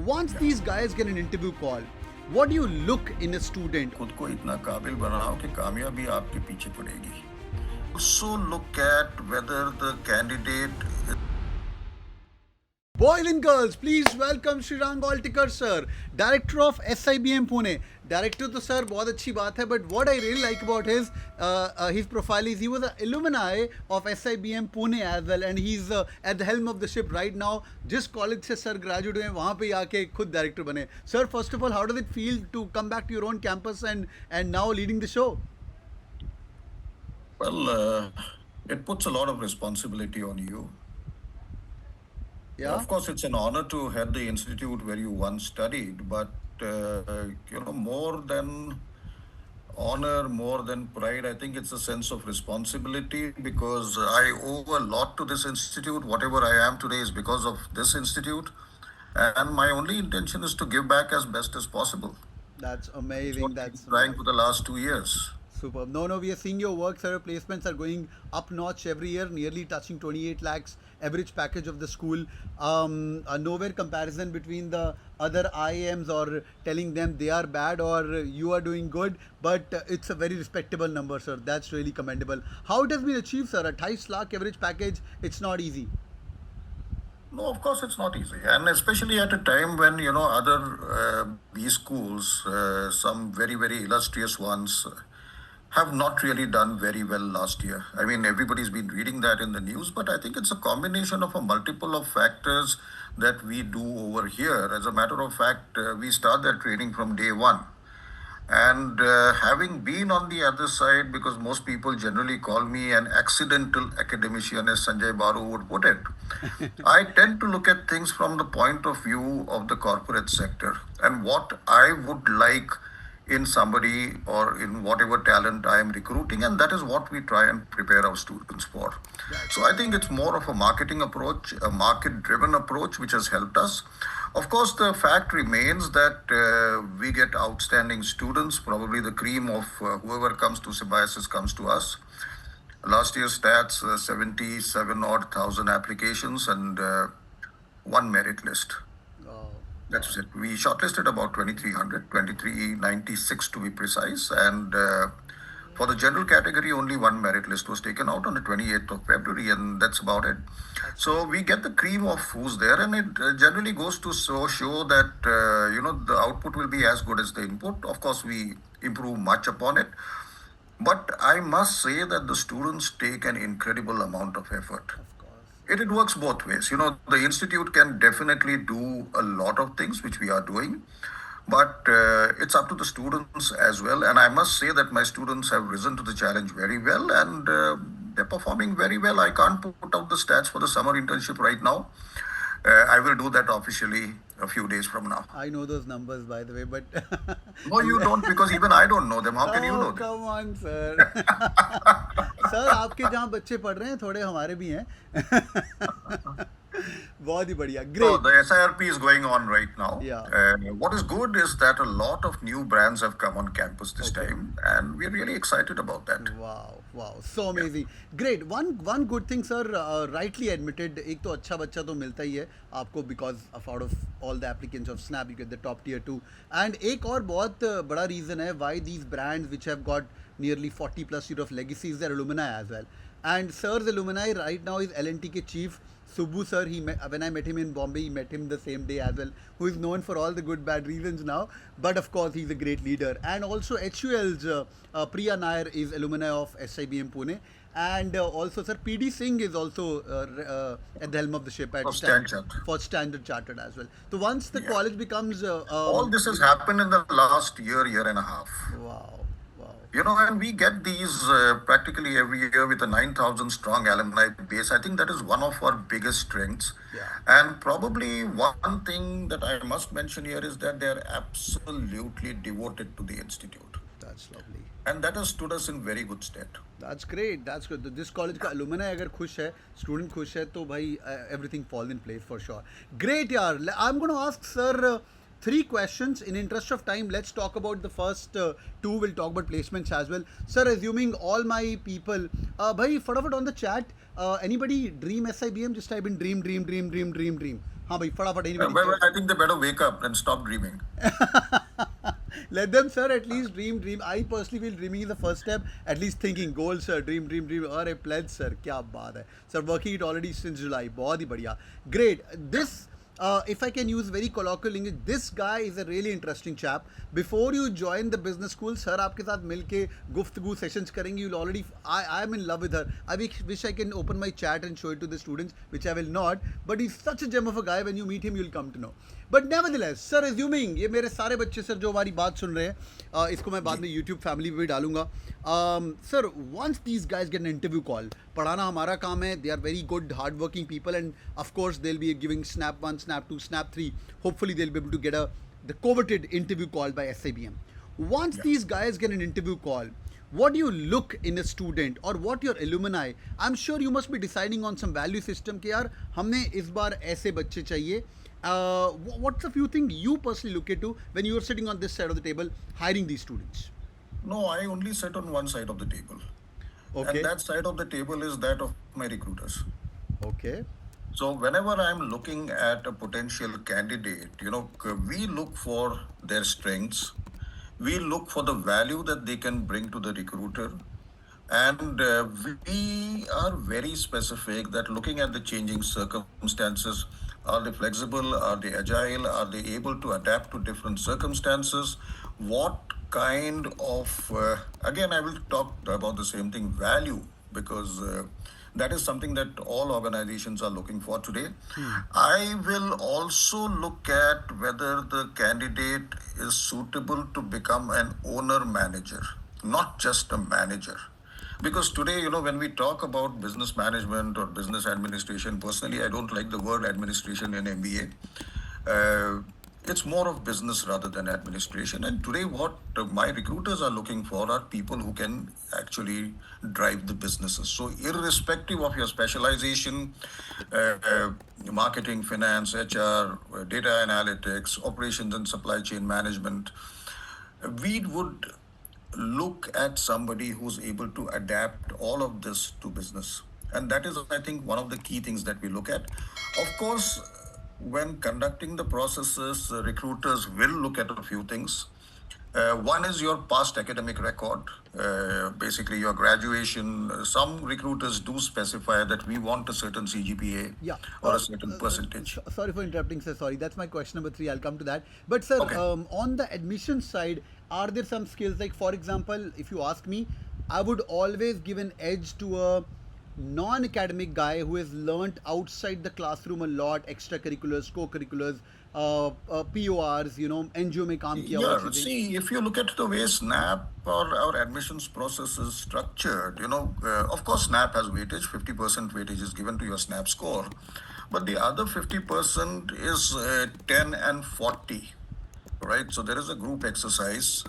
once these guys get an interview call, what do you look in a student? खुद को इतना काबिल बनाओ कि कामयाबी आपके पीछे पड़ेगी. Also look at whether the candidate. Boys and girls, please welcome Shrirang sir, Director of SIBM Pune. Director to sir, बहुत अच्छी बात है, but what I really like about his profile is he was an alumni of SIBM Pune as well, and he's at the helm of the ship right now. जिस college से sir graduate हुए वहाँ पे आके खुद director बने. Sir, first of all, how does it feel to come back to your own campus and now leading the show? Well, it puts a lot of responsibility on you. Yeah. Of course, it's an honor to head the institute where you once studied, but more than honor, more than pride, I think it's a sense of responsibility because I owe a lot to this institute. Whatever I am today is because of this institute, and my only intention is to give back as best as possible. That's amazing. That's trying for the last 2 years. Superb. No, we are seeing your work, sir. Placements are going up notch every year, nearly touching 28 lakhs average package of the school. Nowhere comparison between the other IIMs or telling them they are bad or you are doing good, but it's a very respectable number, sir. That's really commendable. How it has been achieved, sir? A 28 lakh average package, it's not easy. No, of course it's not easy, and especially at a time when other B schools, some very very illustrious ones, have not really done very well last year. I mean, everybody's been reading that in the news, but I think it's a combination of a multiple of factors that we do over here. As a matter of fact, we start that training from day one. And having been on the other side, because most people generally call me an accidental academician, as Sanjay Baru would put it, I tend to look at things from the point of view of the corporate sector and what I would like in somebody or in whatever talent I am recruiting, and that is what we try and prepare our students for. So I think it's more of a marketing approach, a market-driven approach, which has helped us. Of course, the fact remains that we get outstanding students. Probably the cream of whoever comes to Symbiosis comes to us. Last year's stats, 77 odd thousand applications and one merit list. That's it. We shortlisted about 2,300, 2,396 to be precise. And for the general category, only one merit list was taken out on the 28th of February, and that's about it. So we get the cream of who's there, and it generally goes to show that, the output will be as good as the input. Of course, we improve much upon it. But I must say that the students take an incredible amount of effort. It works both ways. The institute can definitely do a lot of things, which we are doing, but it's up to the students as well. And I must say that my students have risen to the challenge very well, and they're performing very well. I can't put out the stats for the summer internship right now. I will do that officially a few days from now. I know those numbers, by the way, but... No, you don't, because even I don't know them. How can you know them? Come on, sir. Sir, आपके जहाँ बच्चे पढ़ रहे हैं थोड़े हमारे भी हैं. बहुत ही बढ़िया. Great. So the SIRP is going on right now. Yeah. What is good is that a lot of new brands have come on campus this time, and we're really excited about that. Wow, so amazing. Yeah. Great. One good thing, sir, rightly admitted, एक तो अच्छा बच्चा तो मिलता ही है आपको because out of all the applicants of Snap, you get the top tier 2. And एक और बहुत बड़ा reason है why these brands which have got nearly 40 plus years of legacy is their alumni as well. And sir's alumni right now is L&T के chief Subbu sir. When I met him in Bombay, he met him the same day as well, who is known for all the good bad reasons now, but of course he's a great leader. And also HUL's Priya Nair is alumni of SIBM Pune, and also sir PD Singh is also at the helm of the ship at Standard Chartered as well. So once the college becomes all this has happened in the last year and a half. Wow. And we get these practically every year with a 9,000 strong alumni base. I think that is one of our biggest strengths. Yeah. And probably one thing that I must mention here is that they're absolutely devoted to the institute. That's lovely. And that has stood us in very good stead. That's great. That's good. This college का alumni अगर खुश है, student खुश है, तो भाई everything falls in place for sure. Great यार. I'm going to ask sir 3 questions. In interest of time, let's talk about the first 2. We'll talk about placements as well. Sir, assuming all my people, bhai, fatafat on the chat, anybody dream SIBM? Just type in dream. हाँ भाई फटाफट anybody. Well, I think they better wake up and stop dreaming. Let them, sir, at least dream. I personally feel dreaming is the first step. At least thinking goals, sir. Dream. अरे pledge, sir. क्या बात है. Sir, working it already since July. बहुत ही बढ़िया. Great. This, if I can use very colloquial English, this guy is a really interesting chap. Before you join the business school, sir, आपके साथ मिलके गुफ्तगू sessions करेंगे. You'll already, I am in love with her. I wish I can open my chat and show it to the students, which I will not. But he's such a gem of a guy. When you meet him, you'll come to know. But nevertheless sir assuming ये मेरे सारे बच्चे sir जो हमारी बात सुन रहे हैं इसको मैं बाद में यूट्यूब फैमिली पे भी डालूंगा sir once these guys get an interview call पढ़ाना हमारा काम है they are very good hard working people and of course they will be giving snap 1 snap 2 snap 3 hopefully they will be able to get the coveted interview call by SIBM. Once these guys get an interview call, what do you look in a student or what your alumni, I'm sure you must be deciding on some value system कि यार हमने इस बार ऐसे बच्चे चाहिए. What's a few things you personally look into when you're sitting on this side of the table hiring these students? No, I only sit on one side of the table. Okay. And that side of the table is that of my recruiters. Okay. So whenever I'm looking at a potential candidate, we look for their strengths. We look for the value that they can bring to the recruiter. And we are very specific that looking at the changing circumstances, are they flexible? Are they agile? Are they able to adapt to different circumstances? What kind of, again, I will talk about the same thing, value, because that is something that all organizations are looking for today. I will also look at whether the candidate is suitable to become an owner manager, not just a manager. Because today, when we talk about business management or business administration, personally, I don't like the word administration in MBA. It's more of business rather than administration. And today, what my recruiters are looking for are people who can actually drive the businesses. So, irrespective of your specialization, marketing, finance, HR, data analytics, operations and supply chain management, we would look at somebody who's able to adapt all of this to business. And that is, I think, one of the key things that we look at. Of course, when conducting the processes, recruiters will look at a few things. One is your past academic record, basically your graduation. Some recruiters do specify that we want a certain CGPA or a certain percentage. Sorry for interrupting, sir. Sorry, that's my question number 3. I'll come to that. But, sir, Okay. On the admission side, are there some skills? Like, for example, if you ask me, I would always give an edge to a non-academic guy who has learnt outside the classroom a lot, extracurriculars, co-curriculars, PORs, NGO में काम किया हुआ Yeah, चीजें. see, if you look at the way SNAP or our admissions process is structured, of course, SNAP has weightage, 50% weightage is given to your SNAP score. But the other 50% is 10 and 40, right? So there is a group exercise,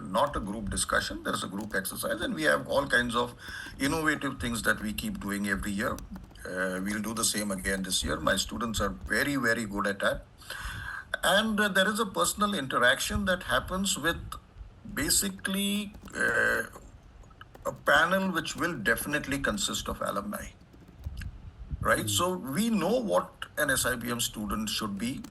not a group discussion, there is a group exercise, and we have all kinds of innovative things that we keep doing every year. We'll do the same again this year. My students are very, very good at that. And there is a personal interaction that happens with basically a panel which will definitely consist of alumni, right? So we know what an SIBM student should be.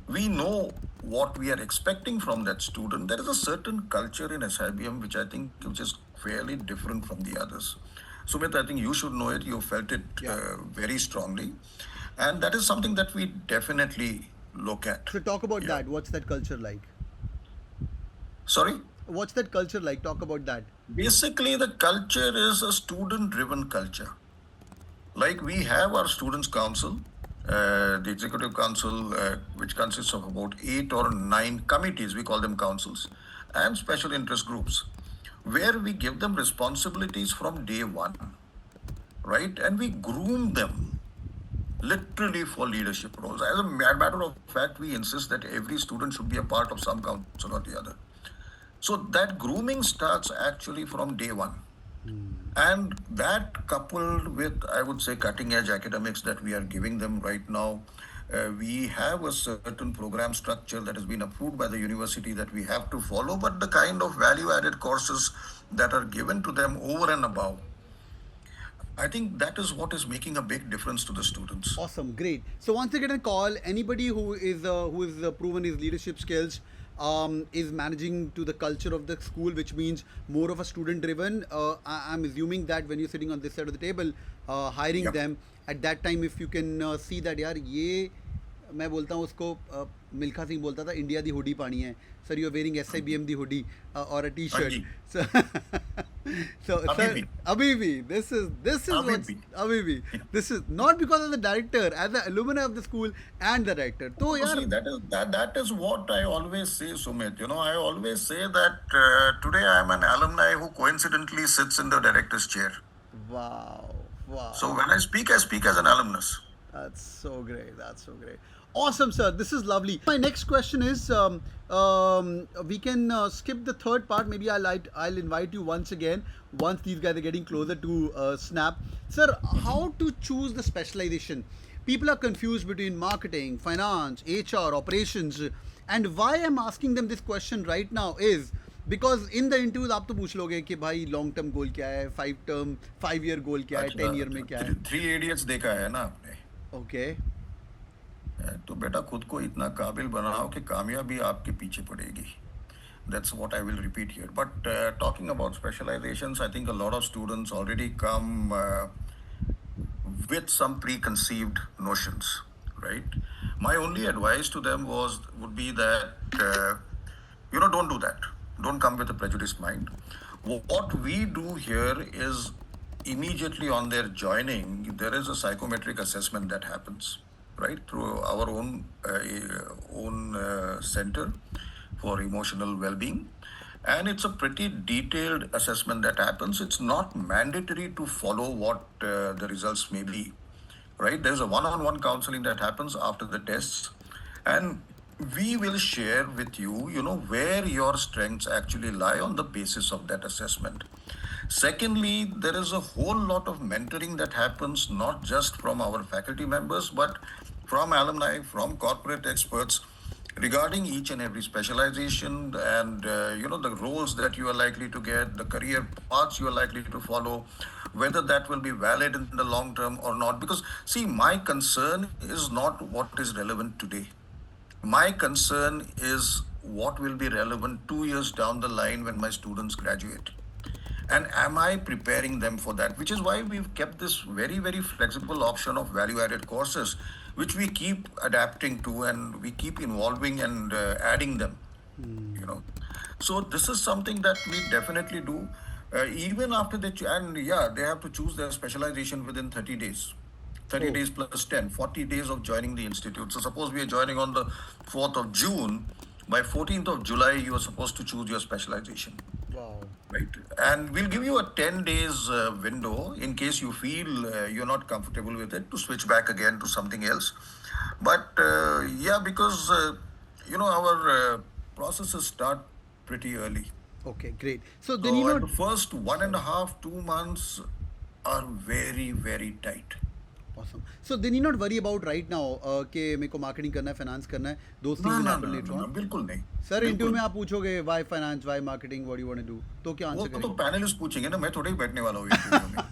We know what we are expecting from that student. There is a certain culture in SIBM which I think which is fairly different from the others. Sumit, I think you should know it. You felt it very strongly. And that is something that we definitely look at. So talk about that. What's that culture like? Sorry? What's that culture like? Talk about that. Basically, the culture is a student-driven culture. Like we have our students' council, the executive council, which consists of about 8 or 9 committees, we call them councils, and special interest groups, where we give them responsibilities from day one, right? And we groom them literally for leadership roles. As a matter of fact, we insist that every student should be a part of some council or the other. So that grooming starts actually from day one. And that coupled with, I would say, cutting edge academics that we are giving them right now, we have a certain program structure that has been approved by the university that we have to follow, but the kind of value added courses that are given to them over and above I think that is what is making a big difference to the students. Awesome, great. So once they get a call, anybody who is proven his leadership skills, is managing to the culture of the school, which means more of a student-driven. I'm assuming that when you're sitting on this side of the table, hiring Yeah. them at that time, if you can see that यार ये मैं बोलता हूँ उसको मिल्खा सिंह बोलता था India दी hoodie पानी है sir you are wearing SIBM the hoodie और a हाँ t-shirt जी, so so अभी sir भी, abhi bhi this is अभी what भी. abhi bhi this is not because of the director as the alumni of the school and the director तो So यार see, that is what I always say, Sumit. I always say that today I am an alumni who coincidentally sits in the director's chair. wow So wow when I speak as an alumnus. That's so great. That's so great. Awesome, sir. This is lovely. My next question is, we can skip the third part. Maybe I'll invite you once again once these guys are getting closer to Snap. Sir, how to choose the specialization? People are confused between marketing, finance, HR, operations, and why I'm asking them this question right now is because in the interviews आप तो पूछ लोगे कि भाई long term goal क्या है 5 year गोल क्या है अच्छा, 10 year में क्या है थ्री इडियट्स देखा है ना आपने? ओके तो बेटा खुद को इतना काबिल बनाओ कि कामयाबी आपके पीछे पड़ेगी. That's what I will repeat here. But talking about specializations, I think a lot of students already come with some preconceived notions, right? My only advice to them would be that don't do that. Don't come with a prejudiced mind. What we do here is immediately on their joining, there is a psychometric assessment that happens, right, through our own center for emotional well-being. And it's a pretty detailed assessment that happens. It's not mandatory to follow what the results may be, right? There's a one-on-one counseling that happens after the tests, and we will share with you, where your strengths actually lie on the basis of that assessment. Secondly, there is a whole lot of mentoring that happens not just from our faculty members, but from alumni, from corporate experts regarding each and every specialization and the roles that you are likely to get, the career paths you are likely to follow, whether that will be valid in the long term or not. Because see, my concern is not what is relevant today. My concern is what will be relevant 2 years down the line when my students graduate. And am I preparing them for that? Which is why we've kept this very, very flexible option of value added courses, which we keep adapting to and we keep involving and adding them. So this is something that we definitely do. Even after and yeah, they have to choose their specialization within 30 days. 30 oh days plus 10, 40 days of joining the institute. So suppose we are joining on the 4th of June, by 14th of July, you are supposed to choose your specialization. wow Right. And we'll give you a 10 days window in case you feel you're not comfortable with it to switch back again to something else. But yeah, because, our processes start pretty early. okay great so then So at the first 1.5, 2 months are very, very tight. awesome so then you not worry about right now कि मेरे को marketing करना है finance करना है those No, things will no, happen no, later no, no, on बिल्कुल नहीं. Sir interview बिल्कुल. में आप पूछोगे why finance why marketing what do you want to do तो क्या वो आंसर तो करेंगे पैनलिस्ट पूछेंगे ना, मैं थोड़ा ही बैठने वाला हूँ इंटरव्यू में.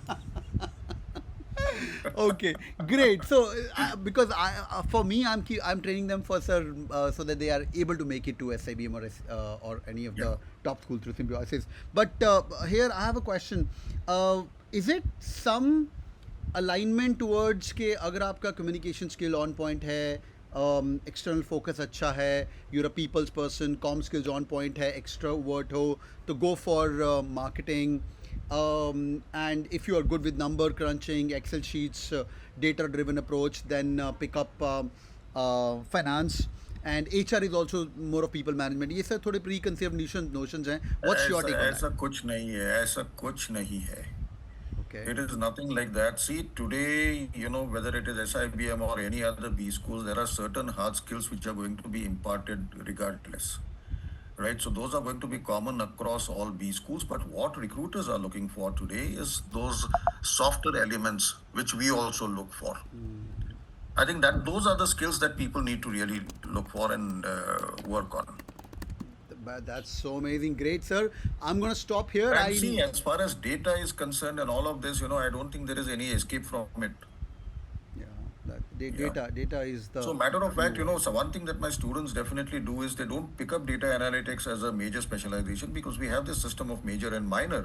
okay great so because for me I'm training them for sir so that they are able to make it to SIBM or any of the Yeah. top school through symbiosis but here I have a question is it some alignment towards के अगर आपका communication skill on point है external focus अच्छा है you're a people's person com skills on point है extrovert हो तो go for marketing and if you are good with number crunching excel sheets data driven approach then pick up finance and HR is also more of people management ये सब थोड़े preconceived notions हैं what's your take on ऐसा that कुछ नहीं है, ऐसा कुछ नहीं है. okay It is nothing like that. See, today, whether it is SIBM or any other B schools, there are certain hard skills which are going to be imparted regardless. Right? So those are going to be common across all B schools. But what recruiters are looking for today is those softer elements which we also look for. I think that those are the skills that people need to really look for and work on. But that's so amazing. Great, sir. I'm going to stop here. And see, as far as data is concerned and all of this, I don't think there is any escape from it. Yeah, that Yeah. data is the So, matter of fact, glue. so one thing that my students definitely do is they don't pick up data analytics as a major specialization because we have this system of major and minor.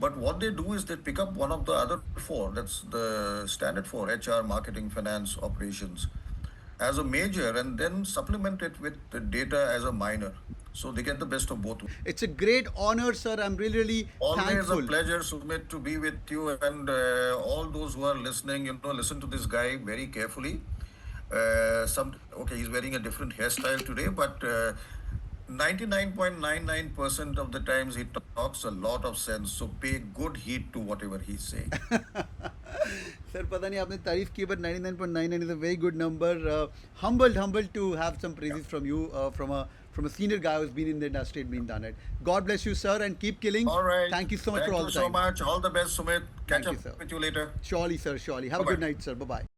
But what they do is they pick up one of the other four, that's the standard four, HR, marketing, finance, operations, as a major and then supplement it with the data as a minor. So they get the best of both. It's a great honor, sir. I'm really, really Always a thankful. pleasure, Sumit, to be with you and all those who are listening. Listen to this guy very carefully. He's wearing a different hairstyle today, but 99.99% of the times he talks a lot of sense. So pay good heed to whatever he's saying. Sir, पता नहीं आपने तारीफ की, but 99.99 is a very good number. Humbled to have some praises from you, from a senior guy who's been in the industry and been done it. God bless you, sir, and keep killing. All right. Thank you so much Thank for all you the so time. much. All the best, Sumit. Catch Thank you, up sir. with you later. Surely, sir. Surely. Have a Bye-bye. good night, sir. Bye bye.